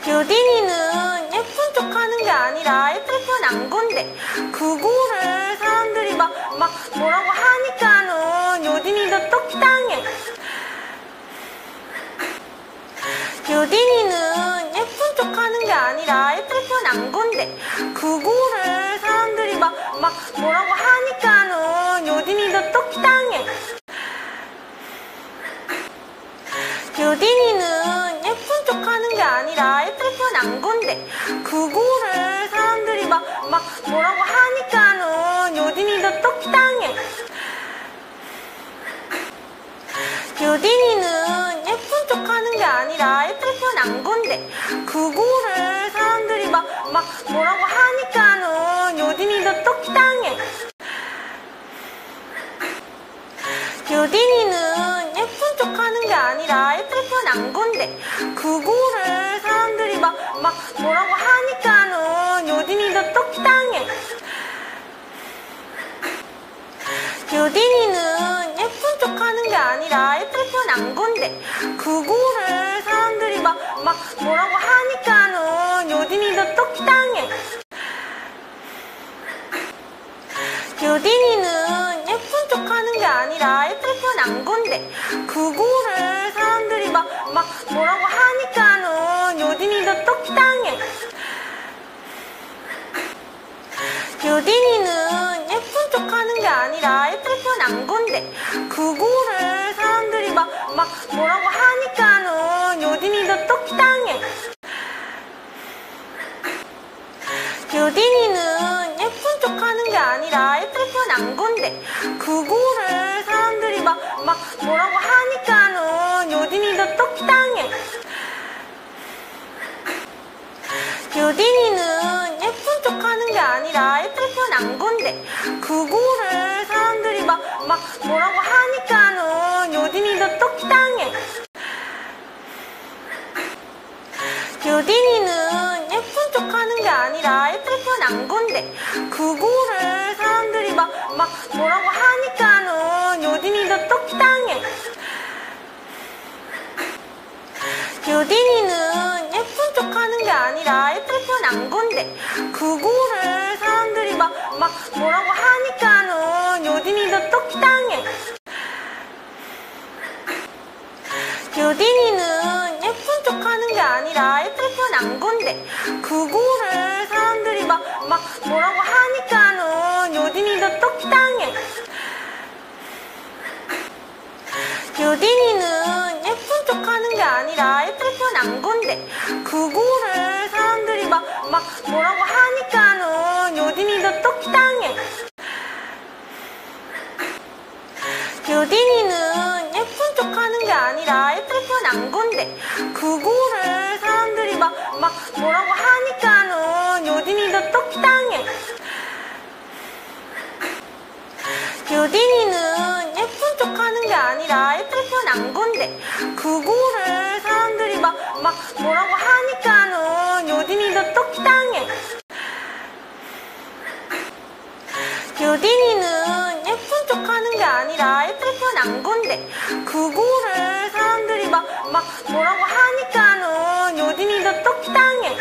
요딘이는 예쁜 척 하는 게 아니라 예쁠 편 안 건데, 그거를 사람들이 뭐라고 하니까는 요딘이도 똑당해. 요딘이는 예쁜 척 하는 게 아니라 예쁠 편 안 건데, 그거를 사람들이 뭐라고 하니까는 요딘이도 똑당해. 요딘이는 예쁜 척 하는 게 아니라 예쁠 편 안 건데, 그거를 사람들이 뭐라고 하니까는 요딘이도 똑당해. 요딘이는 예쁜 척 하는 게 아니라 예쁠 편 안 건데, 그거를 사람들이 뭐라고 하니까는 요딘이도 똑당해. 요딘이는 예쁜 척 하는 게 아니라 예쁠 편 안 건데, 그거를 사람들이 뭐라고 하니까는 요딘이도 똑당해. 요딘이는 예쁜 척 하는 게 아니라 예쁠 편 안 건데, 그거를 사람들이 뭐라고 하니까는 요딘이도 똑당해. 요딘이는 예쁜 척 하는 게 아니라 예쁠 편 안 건데, 그거를 사람들이 뭐라고 하니까는 요딘이도 똑당해. 요딘이는 예쁜 척 하는 게 아니라 예쁠 편 안 건데, 그거를 사람들이 뭐라고 하니까는 요딘이도 똑당해. 요딘이는 예쁜 척 하는 게 아니라 예쁠 편 안 건데, 그거를 사람들이 뭐라고 하니까는 요딘이도 똑당해. 요딘이는 예쁜 척 하는 게 아니라 예쁠 편 안 건데, 그거를 사람들이 뭐라고 하니까는 요딘이도 똑당해. 요딘이는 예쁜 척 하는 게 아니라 예쁠 편 안 건데, 그거를 사람들이 뭐라고 하니까는 요딘이도 똑당해. 유딘이는 예쁜 척 하는 게 아니라 예쁘게 태어난 건데 그거를 사람들이 막 뭐라고 하니까는 유딘이도 똑당해. 유딘이는 예쁜 척 하는 게 아니라 예쁘게 태어난 건데 그거를 사람들이 막 뭐라고 하니까는 유딘이도 똑당해. 유딘이는 예쁜 척 하는 게 아니라 예쁘게 태어난 건데 그거를 사람들이 막 뭐라고 하니까는 유딘이도 똑당해. 유딘이는 예쁜 척 하는 게 아니라 예쁘게 태어난 건데 그거를 사람들이 막 뭐라고 하니까는 유딘이도 똑당해. 유딘이는 예쁜 척 하는 게 아니라 예쁘게 태어난 건데 그거를 사람들이 막 뭐라고 하니까는 유딘이도 똑당해. 유딘이는 예쁜 척 하는 게 아니라 예쁘게 태어난 건데 그거를 사람들이 막 뭐라고 하니까는 유딘이도 똑당해.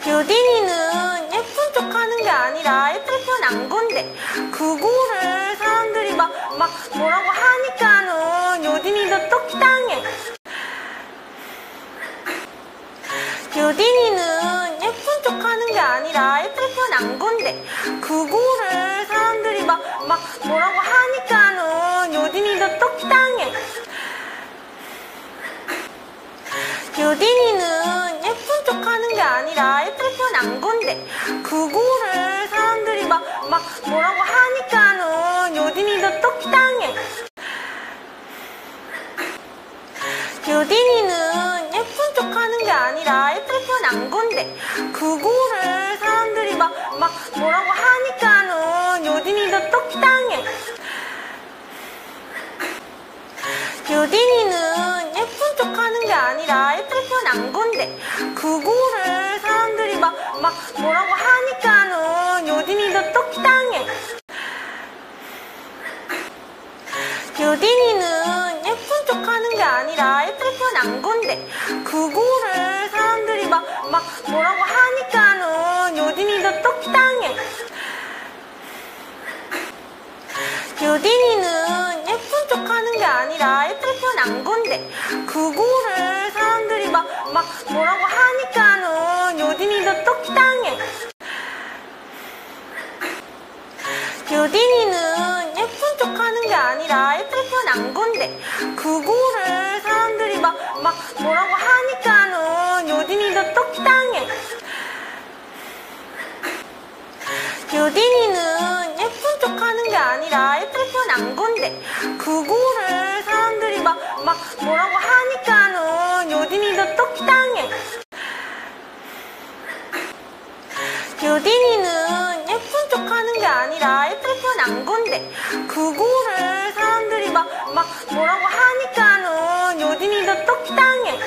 유딘이는 예쁜 척 하는 게 아니라 예쁘게 태어난 건데 그거를 사람들이 막 뭐라고 하니까는 유딘이도 똑당해. 유딘이는 예쁜 척 하는 게 아니라 예쁘게 태어난 건데 그거를 사람들이 막 뭐라고 하니까는 유딘이도 똑당해. 유딘이는 예쁜 척 하는 게 아니라 예쁘게 태어난 건데 그거를 사람들이 막 뭐라고 하니까는 유딘이도 똑당해. 유딘이는 예쁜 척 하는 게 아니라 예쁘게 태어난 건데 그거를 사람들이 막 뭐라고 하니까는 유딘이도 똑당해. 유딘이는 예쁜 척 하는 게 아니라 예쁘게 태어난 건데 그거를 사람들이 막 뭐라고 하니까는 유딘이도 똑당해. 유딘이는 예쁜 척 하는 게 아니라 예쁘게 태어난 건데 그거를 사람들이 막 뭐라고 하니까는 유딘이도 똑당해. 유딘이는 예쁜 척 하는 게 아니라 예쁘게 태어난 건데 그거를 사람들이 막 뭐라고 하니까는 유딘이도 똑당해. 유딘이는 예쁜 척 하는 게 아니라 예쁘게 태어난 건데 그거를 사람들이 막 뭐라고 하니까는 유딘이도 똑당해. 유딘이는 예쁜 척 하는 게 아니라 예쁘게 태어난 건데 그거를 사람들이 막 뭐라고 하니까는 유딘이도 똑당해. 유딘이는 예쁜 척 하는 게 아니라 예쁘게 태어난 건데 그거를 사람들이 막 뭐라고 하니까는 유딘이도 똑당해.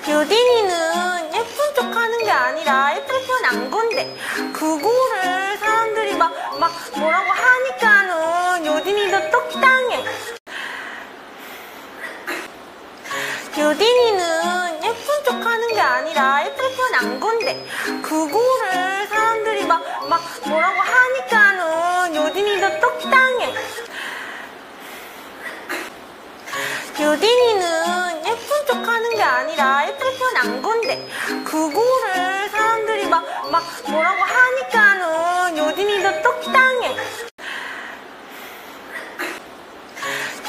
유딘이는 예쁜 척 하는 게 아니라 예쁘게 태어난 건데 그거를 사람들이 막 뭐라고 하니까는 유딘이도 똑당해. 유딘이는 예쁜 척 하는 게 아니라 예쁘게 태어난 건데 그거를 사람들이 막 뭐라고 하니까는 유딘이도 똑당해. 유딘이는 예쁜 척 하는 게 아니라 예쁘게 태어난 건데 그거를 사람들이 막 뭐라고 하니까는 유딘이도 똑당해.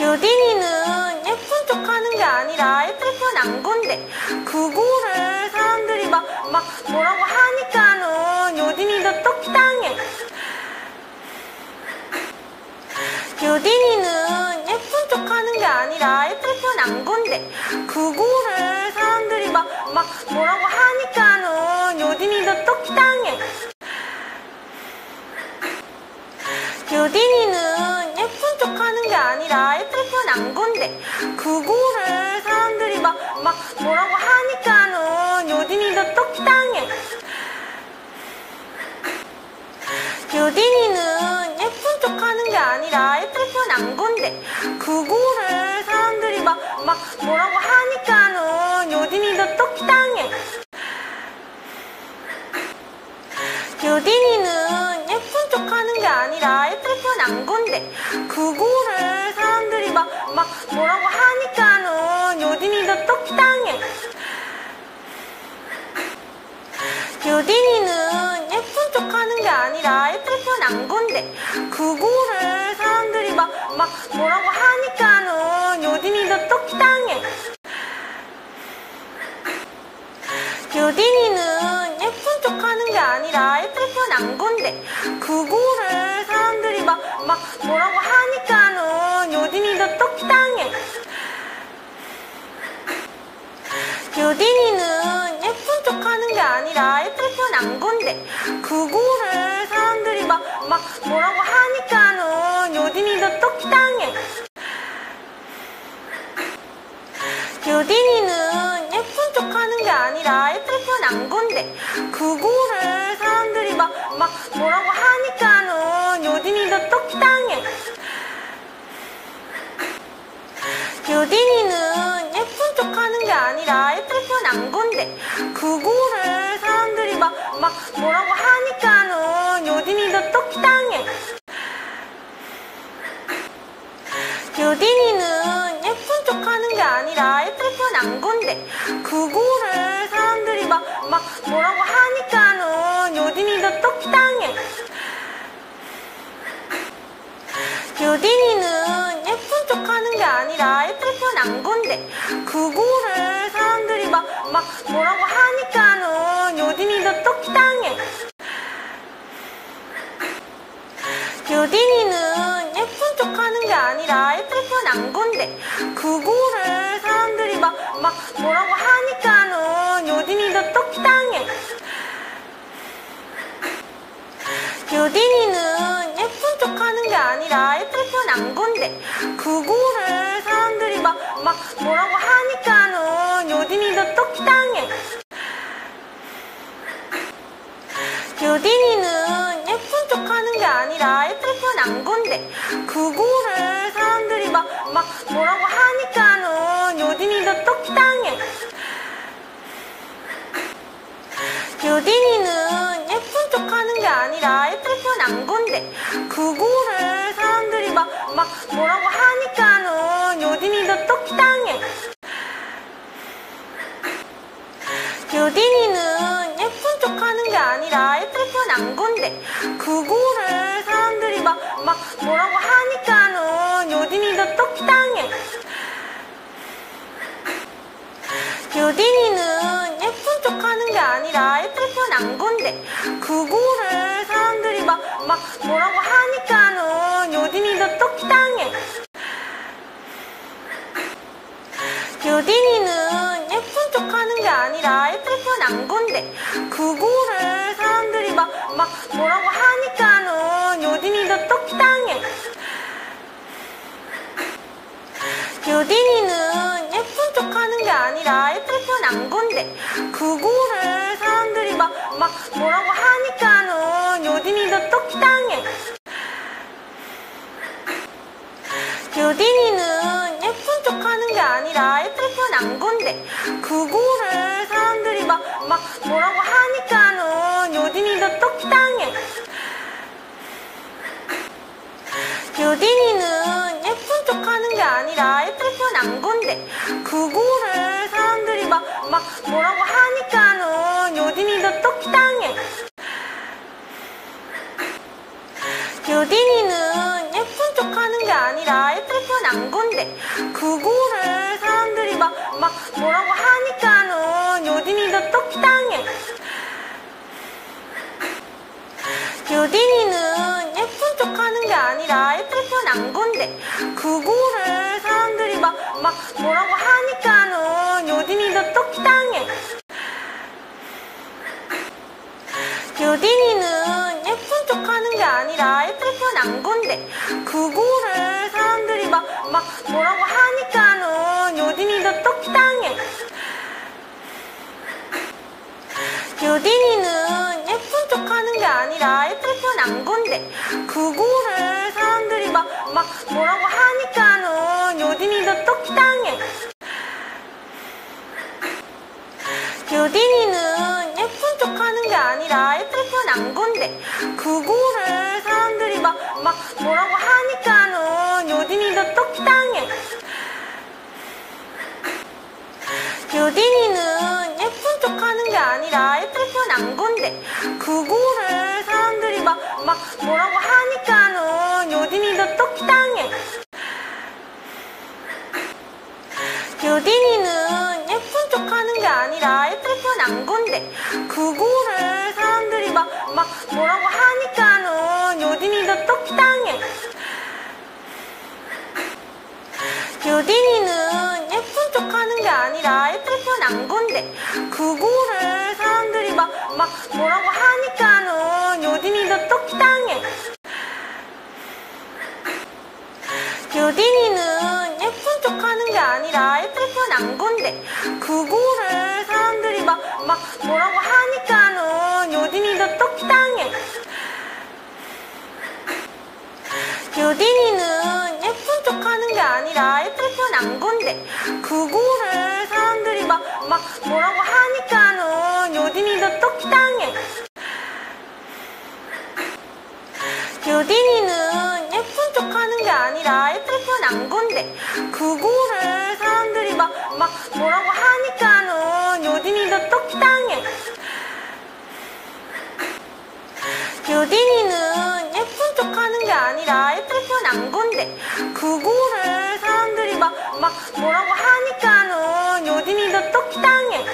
유딘이는 예쁜 척 하는 게 아니라 예쁘게 태어난 건데 그거를 사람들이 막 뭐라고 하니까는 유딘이도 똑당해. 유딘이는 예쁜 척 하는 게 아니라 예쁘게 태어난 건데 그거를 사람들이 막 뭐라고 하니까는 유딘이도 똑당해. 유딘이는 예쁜 척 하는 게 아니라 예쁘게 태어난 건데 그거를 사람들이 막 뭐라고 하니까는 유딘이도 똑당해. 유딘이는 예쁜 척 하는 게 아니라 예쁘게 태어난 난 건데 그거를 사람들이 막 뭐라고 하니까는 요딘이도 똑당해. 요딘이는 예쁜 척 하는 게 아니라 예쁘게 태어난 건데 그거를 사람들이 막 뭐라고 하니까는 요딘이도 똑당해. 요딘이는 예쁜 척 하는 게 아니라 예쁘게 태어난 건데 그거를 사람들이 막 뭐라고 하니까는 요딘이도 똑당해. 요딘이는 예쁜 척 하는 게 아니라 예쁘게 태어난 건데 그거를 사람들이 막 뭐라고 하니까는 요딘이도 똑당해. 요딘이는 예쁜 척 하는 게 아니라 예쁘게 태어난 건데 그거를 사람들이 막 뭐라고 하니까는 요딘이도 똑당해. 요딘이는 예쁜 척 하는 게 아니라 예쁘게 태어난 건데 그거를 사람들이 막 뭐라고 하니까는 요딘이도 똑당해. 요딘이는 예쁜 척 하는 게 아니라 예쁘게 태어난 건데 그거를 사람들이 막 뭐라고 하니까는 요딘이도 똑당해. 요딘이는 예쁜 척 하는 게 아니라 예쁘게 태어난 건데 그거를 사람들이 막 뭐라고 하니까는 요딘이도 똑당해. 요딘이는 예쁜 척 하는 게 아니라 예쁘게 태어난 건데 그거를 사람들이 막 뭐라고 하니까는 요딘이도 똑당해. 요딘이는 예쁜 척 하는 게 아니라 예쁘게 태어난 건데 그거를 사람들이 막 뭐라고 하니까는 요딘이도 똑당해. 요딘이는 예쁜 척 하는 게 아니라 예쁘게 태어난 건데 그거를 사람들이 막 뭐라고 하니까는 요딘이도 똑당해. 요딘이는 예쁜 척 하는 게 아니라 예쁘게 태어난 건데 그거를 사람들이 막 뭐라고 하니까는 요딘이도 똑당해. 요딘이는 예쁜 척 하는 게 아니라 예쁘게 태어난 건데 그거를 사람들이 막 뭐라고 하니까는 요딘이도 똑당해. 요딘이는 예쁜 척 하는 게 아니라 예쁘게 태어난 건데 그거를 사람들이 막 뭐라고 하니까는 요딘이도 똑당해. 요딘이는 예쁜 척 하는 게 아니라 예쁘게 태어난 건데 그거를 사람들이 막 뭐라고 하니까는 요딘이도 똑당해. 요딘이는 예쁜 척 하는 게 아니라 예쁘게 태어난 건데 그거를 사람들이 막 뭐라고 하니까는 요딘이도 똑당해. 요딘이는 예쁜 척 하는 게 아니라 예쁘게 태어난 건데 그거를 사람들이 막 뭐라고 하니까는 요딘이도 똑당해. 요딘이는 예쁜 척 하는 게 아니라 예쁘게 태어난 건데 그거를 사람들이 막 뭐라고 하니까는 요딘이도 똑당해. 요딘이는 예쁜 척 하는 게 아니라 예쁘게 태어난 건데 그거를 사람들이 막 뭐라고 하니까는 요딘이도 똑당해. 요딘이는 예쁜 척 하는 게 아니라 예쁘게 태어난 건데 그거를 사람들이 막 뭐라고 하니까는 요딘이도 똑당해. 요딘이는 예쁜 척 하는 게 아니라 예쁘게 태어난 건데 그거를 사람들이 막 뭐라고 하니까는 요딘이도 똑당해. 요딘이는 예쁜 척 하는 게 아니라 예쁘게 태어난 건데 그거를 사람들이 막 뭐라고 하니까는 요딘이도 똑당해. 요딘이는 예쁜 척 하는 게 아니라 예쁘게 태어난 건데 그거를 사람들이 사람들이 막 뭐라고 하니까는 요딘이도 똑당해. 요딘이는 예쁜 척 하는 게 아니라 예쁘게 태어난 건데, 그거를 사람들이 막 뭐라고 하니까는 요딘이도 똑당해. 요딘이는 예쁜 척 하는 게 아니라 예쁘게 태어난 건데, 그거를 사람들이 막 뭐라고 하니까는 요딘이도 똑당해. 요딘이는 예쁜 척 하는 게 아니라 예쁘게 태어난 건데, 그거를 사람들이 막 뭐라고 하니까는 요딘이도 똑당해. 요딘이는 예쁜 척 하는 게 아니라 예쁘게 태어난 건데, 그거를 사람들이 막 뭐라고 하니까는 요딘이도 똑당해. 요딘이는 예쁜 척 하는 게 아니라 예쁘게 태어난 건데, 그거를 사람들이 막 뭐라고 하니까는 요딘이도 똑당해. 요딘이는 예쁜 척 하는 게 아니라 예쁘게 태어난 건데, 그거를 사람들이 막 뭐라고 하니까는 요딘이도 똑당해. 요딘이는 예쁜 척 하는 게 아니라 예쁘게 태어난 건데, 그거를 사람들이 막 뭐라고 하니까는 요딘이도 똑당해. 요딘이는 예쁜 척 하는 게 아니라 예쁘게 태어난 건데, 그거를 사람들이 막 뭐라고 하니까는 요딘이도 똑당해.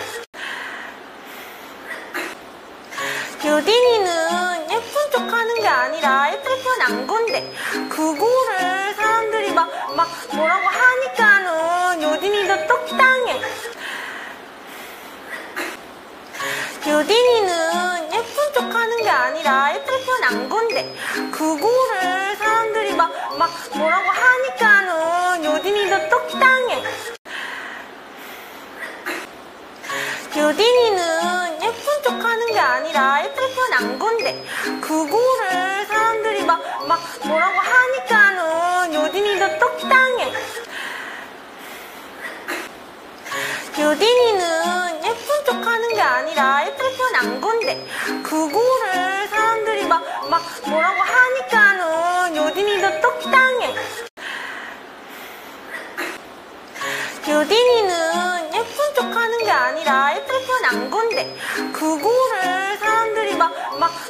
요딘이는 예쁜 척 하는 게 아니라 예쁘게 태어난 건데, 그거를 사람들이 막 뭐라고 하니까는 요딘이도 똑당해. 요딘이는 예쁜 척 하는 게 아니라 예쁘게 태어난 건데, 그거를 사람들이 막 뭐라고 하니까는 요딘이도 똑당해. 요딘이는 예쁜 척 하는 게 아니라 예쁘게 태어난 건데, 그거를 사람들이 막 뭐라고 하니까는 요딘이도 똑당해. 요딘이는 예쁜 척 하는 게 아니라 예쁘게 태어난 건데, 그거를 사람들이 막 뭐라고 하니까는 요딘이도 똑당해. 요딘이는 예쁜 척 하는 게 아니라 예쁘게 태어난 건데, 그거를 사람들이 막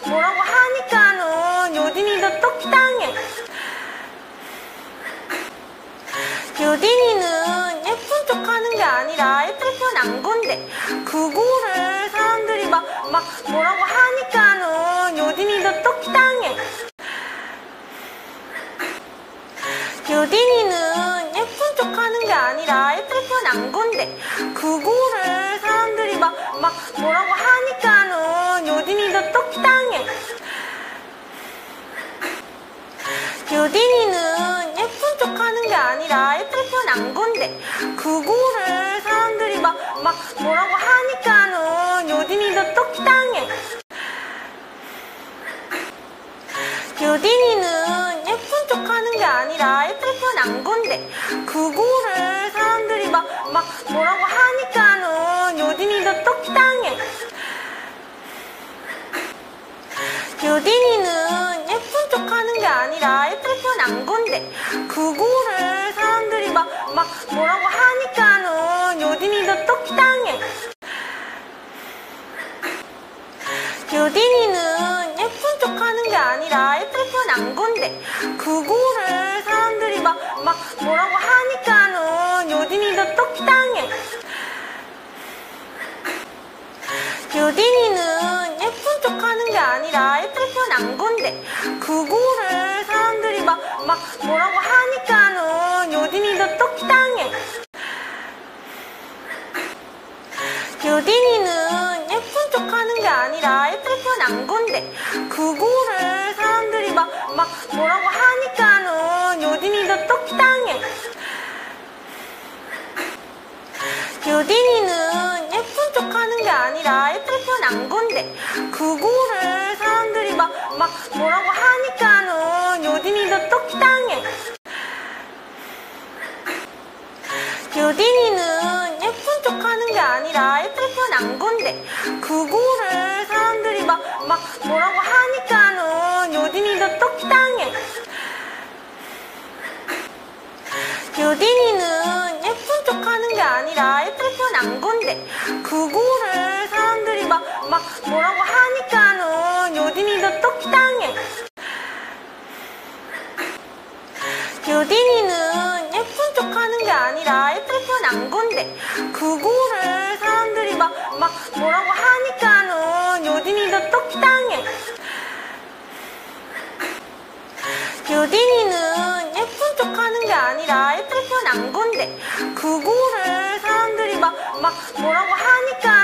뭐라고 하니까는 요딘이도 똑당해. 요딘이는 예쁜 척 하는 게 아니라 예쁘게 태어난 건데, 그거를 사람들이 막 뭐라고 하니까는 요딘이도 똑당해. 요딘이는 예쁜 척 하는 게 아니라 예쁘게 태어난 건데, 그거를 사람들이 막 뭐라고 하니까는 요딘이도 똑당해. 요딘이는 예쁜 척 하는 게 아니라 예쁘게 태어난 건데, 그거를 사람들이 막 뭐라고 하니까는 요딘이도 똑당해. 요딘이는 예쁜 척 하는 게 아니라 예쁘게 태어난 건데, 그거를 사람들이 막 뭐라고 하니까는 요딘이도 똑당해. 요딘이는 예쁜 척 하는 게 아니라 예쁘게 태어난 건데, 그거를 사람들이 막 뭐라고 하니까는 요딘이도 똑당해. 요딘이는 예쁜 척 하는 게 아니라 예쁘게 태어난 건데, 그거를 사람들이 막 뭐라고 하니까는 요딘이도 똑당해. 요딘이는 예쁜 척 하는 게 아니라 예쁘게 태어난 건데, 그거를 사람들이 막 뭐라고 하니까는 요딘이도 똑당해. 요딘이는 예쁜 척 하는 게 아니라 예쁘게 태어난 건데, 그거를 사람들이 막 뭐라고 하니까는 요딘이도 똑당해. 요딘이는 예쁜 척 하는 게 아니라 예쁘게 태어난 건데, 그거를 사람들이 막 뭐라고 하니까는 요딘이도 똑당해. 유딘이는 예쁜 척 하는 게 아니라 예쁘게 태어난 건데 그거를 사람들이 막 뭐라고 하니까는 유딘이도 똑당해. 유딘이는 예쁜 척 하는 게 아니라 예쁘게 태어난 건데 그거를 사람들이 막 뭐라고 하니까는 유딘이도 똑당해. 유딘이는 예쁜 척 하는 게 아니라 예쁘게 태어난 건데 그거를 사람들이 막 뭐라고 하니까는 유딘이도 똑당해. 유딘이는 예쁜 척 하는 게 아니라 예쁘게 태어난 건데 그거를 사람들이 막 뭐라고 하니까